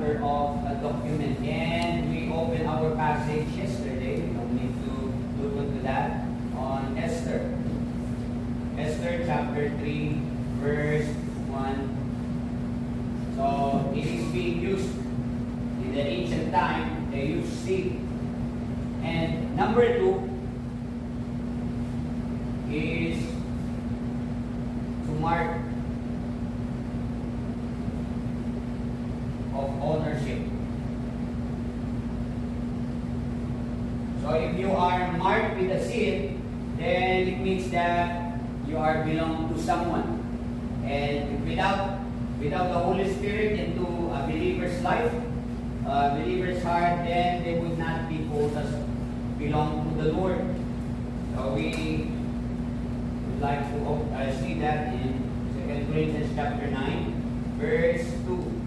matter of a document. And we opened our passage yesterday. We don't need to look into that on Esther. Esther chapter 3, verse 1. So it is being used in the ancient time. They used seal. And number 2 is to mark of ownership. So if you are marked with a seal, then it means that you are belong to someone. And without the Holy Spirit into a believer's life, a believer's heart, then they would not be called as belong to the Lord. So we would like to see that in 2 Corinthians chapter 9, verse 2.